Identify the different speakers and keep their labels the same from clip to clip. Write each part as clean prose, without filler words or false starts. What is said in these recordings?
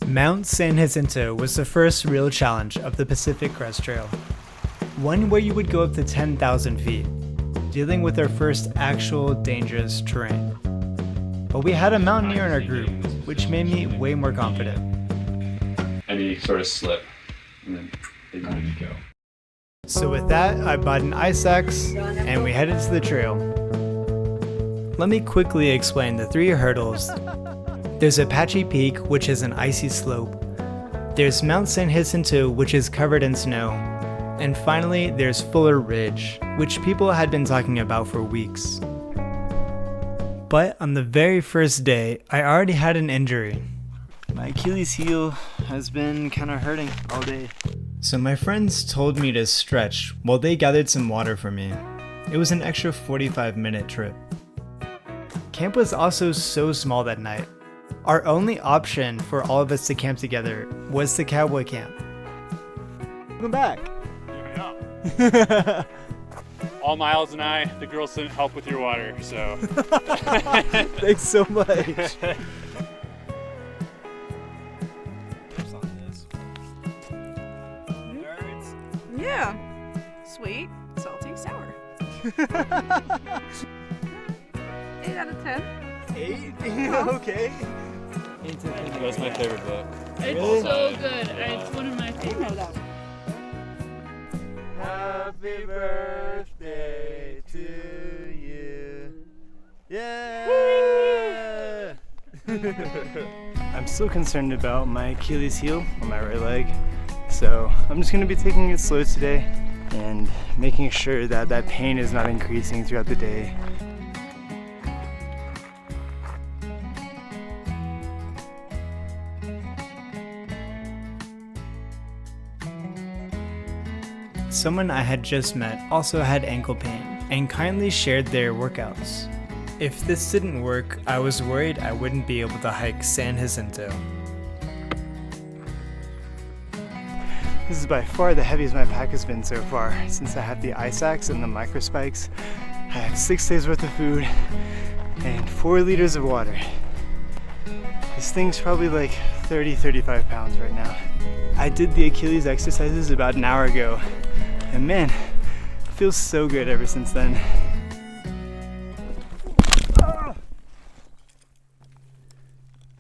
Speaker 1: Mount San Jacinto was the first real challenge of the Pacific Crest Trail. One where you would go up to 10,000 feet, dealing with our first actual dangerous terrain. But we had a mountaineer in our group, which made me way more confident.
Speaker 2: Any sort of slip, and then they need to go.
Speaker 1: So with that, I bought an ice axe, and we headed to the trail. Let me quickly explain the 3 hurdles. There's Apache Peak, which is an icy slope. There's Mount San Jacinto, which is covered in snow. And finally, there's Fuller Ridge, which people had been talking about for weeks. But on the very first day, I already had an injury.
Speaker 3: My Achilles heel has been kind of hurting all day.
Speaker 1: So my friends told me to stretch while they gathered some water for me. It was an extra 45-minute trip. Camp was also so small that night. Our only option for all of us to camp together was the cowboy camp.
Speaker 3: Welcome back.
Speaker 4: Yeah. All Miles and I, the girls didn't help with your water, so.
Speaker 3: Thanks so much.
Speaker 5: Yeah. Sweet, salty, sour. 8 out of 10.
Speaker 3: 8? Okay.
Speaker 4: That's my favorite book.
Speaker 6: It's so good. It's one of my favorites.
Speaker 3: Happy birthday to you. Yeah! I'm still concerned about my Achilles heel on my right leg. So I'm just gonna be taking it slow today and making sure that that pain is not increasing throughout the day.
Speaker 1: Someone I had just met also had ankle pain and kindly shared their workouts. If this didn't work, I was worried I wouldn't be able to hike San Jacinto.
Speaker 3: This is by far the heaviest my pack has been so far, since I have the ice axe and the micro spikes. I have 6 days worth of food and 4 liters of water. This thing's probably like 30-35 pounds right now. I did the Achilles exercises about an hour ago, and man, it feels so good ever since then.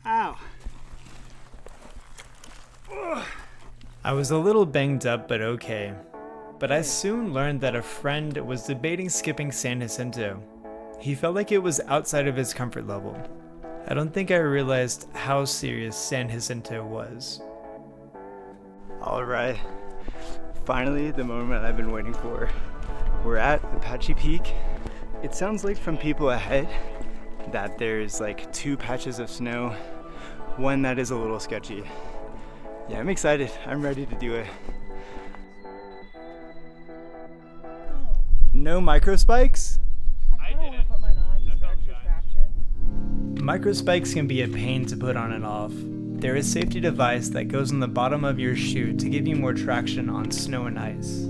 Speaker 3: Ow.
Speaker 1: I was a little banged up, but okay. But I soon learned that a friend was debating skipping San Jacinto. He felt like it was outside of his comfort level. I don't think I realized how serious San Jacinto was.
Speaker 3: Alright, finally the moment I've been waiting for. We're at Apache Peak. It sounds like from people ahead that there's like 2 patches of snow, one that is a little sketchy. Yeah, I'm excited. I'm ready to do it. No micro spikes?
Speaker 5: I don't want to put mine on just for extra traction.
Speaker 1: Micro spikes can be a pain to put on and off. There is a safety device that goes on the bottom of your shoe to give you more traction on snow and ice.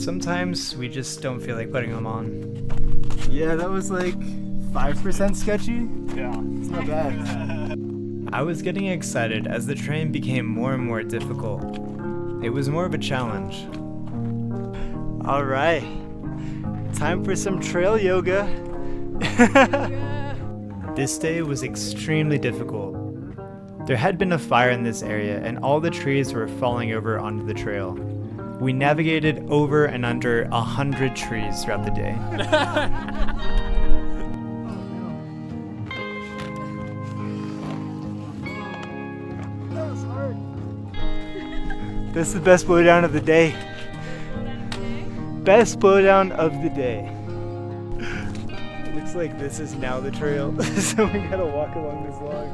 Speaker 1: Sometimes we just don't feel like putting them on.
Speaker 3: Yeah, that was like 5% sketchy.
Speaker 4: Yeah.
Speaker 3: It's not bad.
Speaker 1: I was getting excited as the terrain became more and more difficult. It was more of a challenge.
Speaker 3: All right, time for some trail yoga.
Speaker 1: This day was extremely difficult. There had been a fire in this area and all the trees were falling over onto the trail. We navigated over and under 100 trees throughout the day.
Speaker 3: This is the best blowdown of the day. Best blowdown of the day. Looks like this is now the trail, so we gotta walk along this log.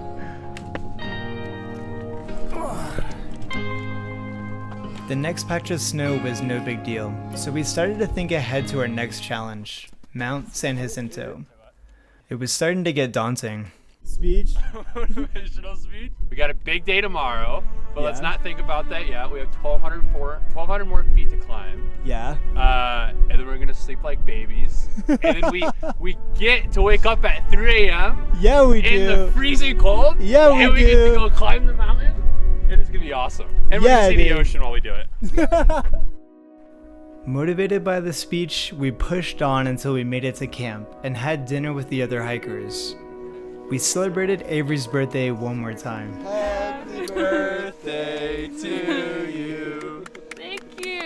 Speaker 1: The next patch of snow was no big deal, so we started to think ahead to our next challenge, Mount San Jacinto. It was starting to get daunting.
Speaker 3: Speech?
Speaker 4: Motivational speech. We got a big day tomorrow, but let's
Speaker 3: Yeah.
Speaker 4: not think about that yet. We have 1,200 more feet to climb.
Speaker 3: Yeah.
Speaker 4: And then we're gonna sleep like babies. And then we get to wake up at 3 a.m.
Speaker 3: Yeah, we
Speaker 4: in
Speaker 3: do.
Speaker 4: the freezing cold.
Speaker 3: Yeah, we
Speaker 4: and we get
Speaker 3: do.
Speaker 4: to go climb the mountain. awesome. And we're
Speaker 3: Yeah,
Speaker 4: gonna see the
Speaker 3: dude.
Speaker 4: ocean while we do it.
Speaker 1: Motivated by the speech, we pushed on until we made it to camp and had dinner with the other hikers. We celebrated Avery's birthday one more time.
Speaker 3: Happy birthday to you.
Speaker 6: Thank you.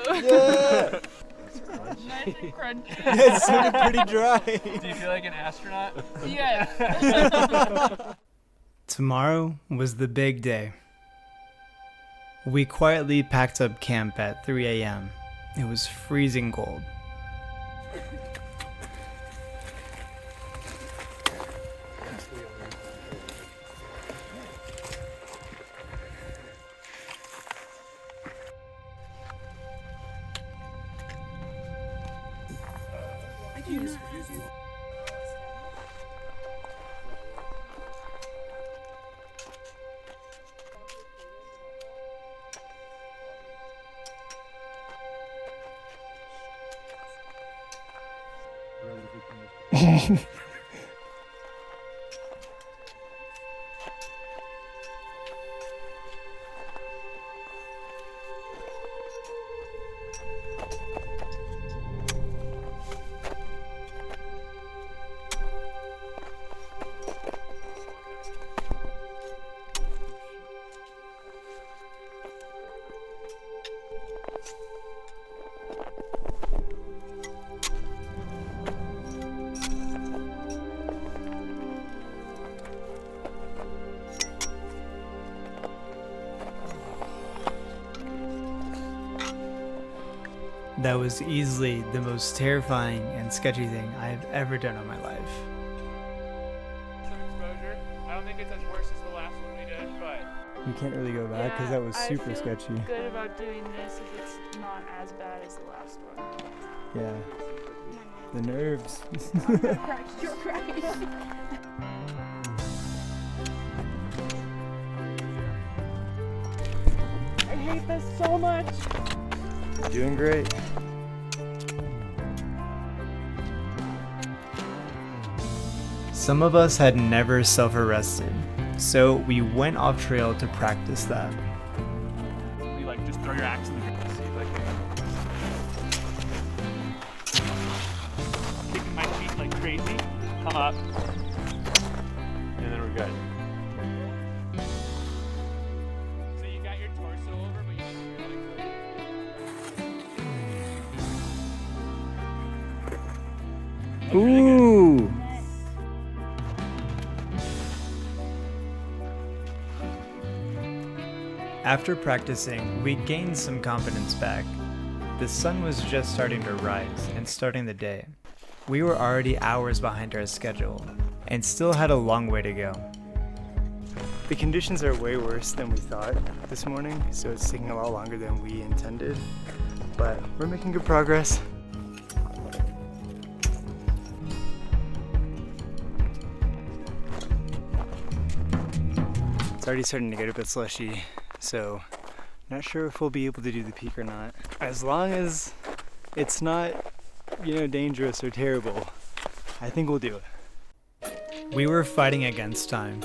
Speaker 3: Yeah.
Speaker 6: Nice and crunchy.
Speaker 3: It sounded pretty dry.
Speaker 4: Do you feel like an astronaut?
Speaker 6: Yes.
Speaker 1: Tomorrow was the big day. We quietly packed up camp at 3 a.m. It was freezing cold. That was easily the most terrifying and sketchy thing I have ever done in my life.
Speaker 4: Some exposure. I don't think it's as worse as the last one we did, but
Speaker 3: You can't really go back because that was super
Speaker 6: I feel
Speaker 3: sketchy.
Speaker 6: good about doing this if it's not as bad as the last one.
Speaker 3: Yeah. The nerves.
Speaker 6: You're right. I hate this so much.
Speaker 3: Doing great.
Speaker 1: Some of us had never self-arrested, so we went off trail to practice that.
Speaker 4: you like just throw your axe in the ground. See if I can. Kicking my feet like crazy. Come up. And then we're good. So you got your torso over, but you really good.
Speaker 3: Ooh.
Speaker 1: After practicing, we gained some confidence back. The sun was just starting to rise and starting the day. We were already hours behind our schedule and still had a long way to go.
Speaker 3: The conditions are way worse than we thought this morning, so it's taking a lot longer than we intended. But we're making good progress. It's already starting to get a bit slushy, so not sure if we'll be able to do the peak or not. As long as it's not, dangerous or terrible, I think we'll do it.
Speaker 1: We were fighting against time.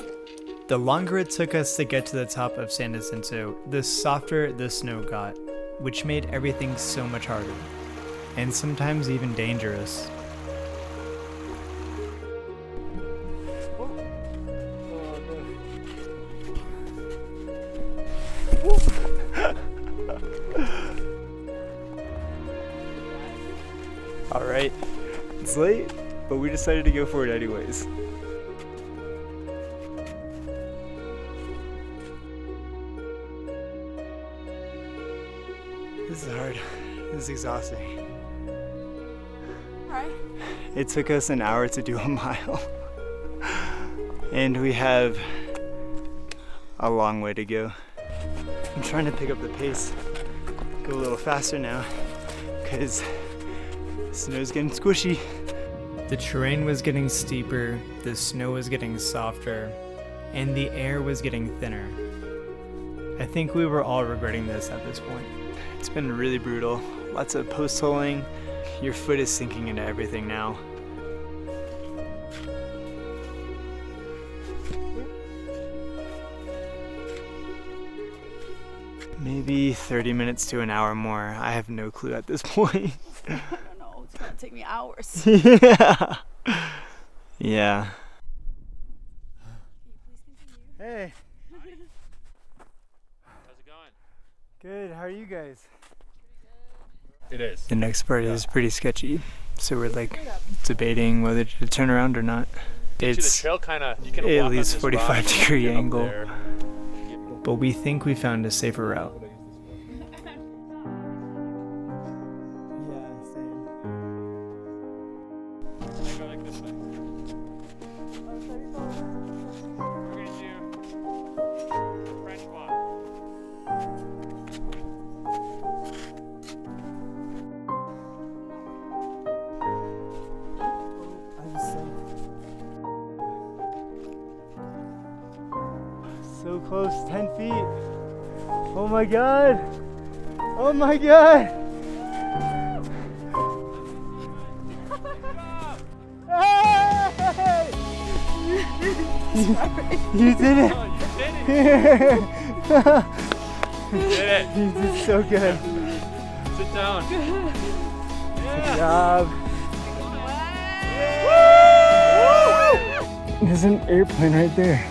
Speaker 1: The longer it took us to get to the top of San Jacinto, the softer the snow got, which made everything so much harder, and sometimes even dangerous.
Speaker 3: All right, it's late, but we decided to go for it anyways. This is hard. This is exhausting.
Speaker 6: Right.
Speaker 3: It took us an hour to do a mile. And we have a long way to go. I'm trying to pick up the pace, go a little faster now, because the snow's getting squishy.
Speaker 1: The terrain was getting steeper, the snow was getting softer, and the air was getting thinner. I think we were all regretting this at this point.
Speaker 3: It's been really brutal. Lots of post-holing. Your foot is sinking into everything now. Maybe 30 minutes to an hour more. I have no clue at this point.
Speaker 6: I don't know. It's gonna take me hours.
Speaker 3: Yeah. Yeah. Hey.
Speaker 4: How's it going?
Speaker 3: Good. How are you guys?
Speaker 2: It is.
Speaker 3: The next part is pretty sketchy. So we're like debating whether to turn around or not. It's
Speaker 4: the trail you can
Speaker 3: at
Speaker 4: walk
Speaker 3: least
Speaker 4: on this
Speaker 3: 45-degree
Speaker 4: rock,
Speaker 3: angle.
Speaker 4: get up
Speaker 3: But we think we found a safer route.
Speaker 4: there. I go like this way. We're gonna do French walk.
Speaker 3: So close, 10 feet. Oh my god. Oh my god. Hey! You did it.
Speaker 4: Oh, you did it! You did it!
Speaker 3: You did so good.
Speaker 4: Sit down.
Speaker 3: Good job. There's an airplane right there.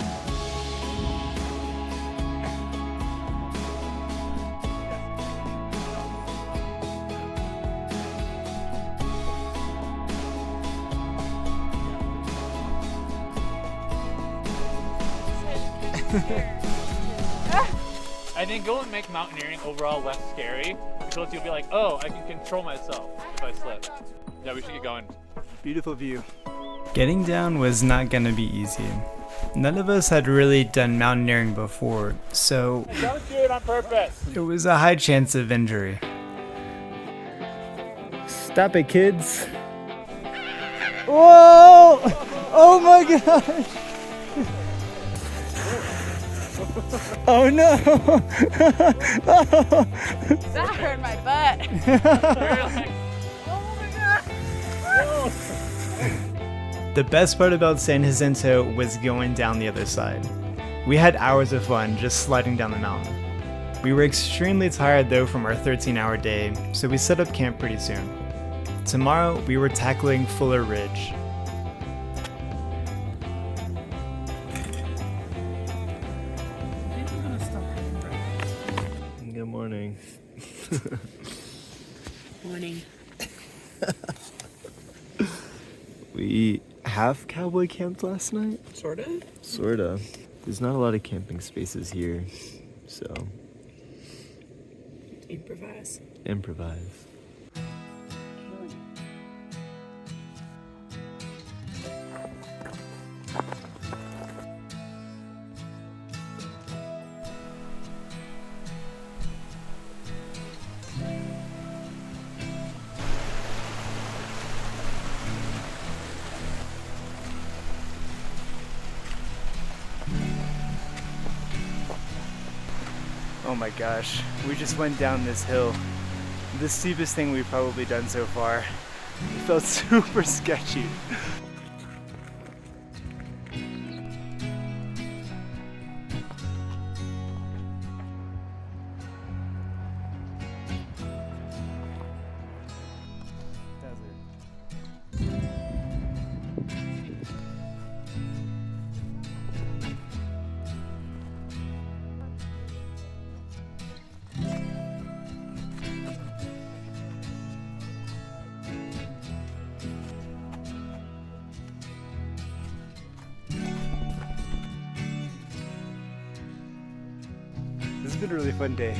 Speaker 4: I think it will make mountaineering overall less scary because you'll be like, oh, I can control myself if I slip. Yeah, we should get going.
Speaker 3: Beautiful view.
Speaker 1: Getting down was not gonna be easy. None of us had really done mountaineering before, so
Speaker 4: Don't do it on purpose.
Speaker 1: there was a high chance of injury.
Speaker 3: Stop it, kids. Whoa! Oh my gosh! Oh no!
Speaker 6: That hurt my butt.
Speaker 1: The best part about San Jacinto was going down the other side. We had hours of fun just sliding down the mountain. We were extremely tired though from our 13-hour day, so we set up camp pretty soon. Tomorrow we were tackling Fuller Ridge.
Speaker 3: Good morning.
Speaker 5: Morning.
Speaker 3: We half cowboy camped last night?
Speaker 5: Sorta.
Speaker 3: Sorta. There's not a lot of camping spaces here, so
Speaker 5: Improvise.
Speaker 3: improvise. Oh my gosh, we just went down this hill. The steepest thing we've probably done so far. It felt super sketchy. This has been a really fun day.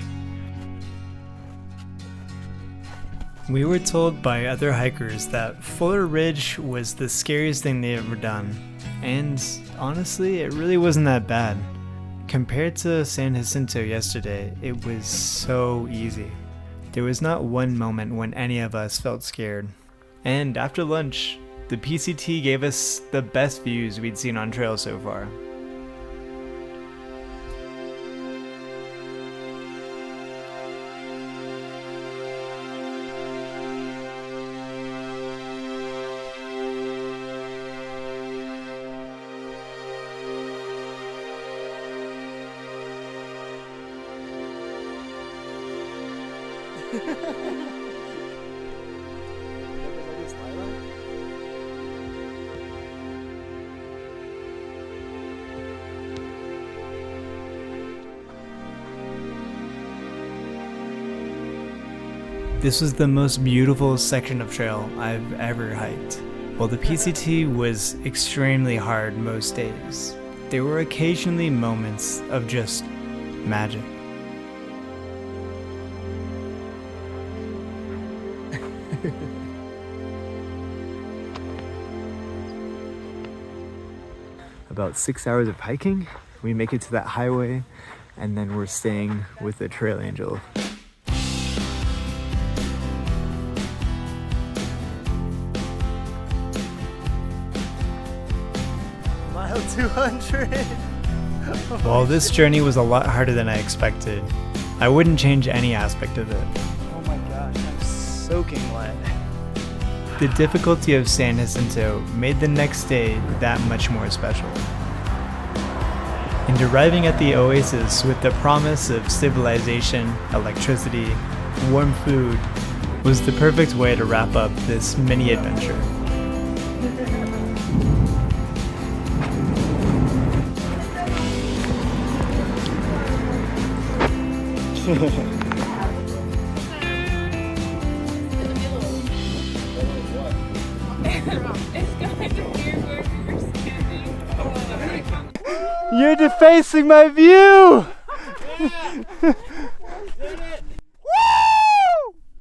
Speaker 1: We were told by other hikers that Fuller Ridge was the scariest thing they'd ever done, and honestly, it really wasn't that bad. Compared to San Jacinto yesterday, it was so easy. There was not one moment when any of us felt scared. And after lunch, the PCT gave us the best views we'd seen on trail so far. This was the most beautiful section of trail I've ever hiked. While the PCT was extremely hard most days, there were occasionally moments of just magic.
Speaker 3: About 6 hours of hiking, we make it to that highway, and then we're staying with the trail angel. Mile 200!
Speaker 1: While this journey was a lot harder than I expected, I wouldn't change any aspect of it.
Speaker 3: Oh my gosh, I'm soaking wet.
Speaker 1: The difficulty of San Jacinto made the next day that much more special. And arriving at the oasis with the promise of civilization, electricity, warm food was the perfect way to wrap up this mini adventure.
Speaker 3: You're defacing my view!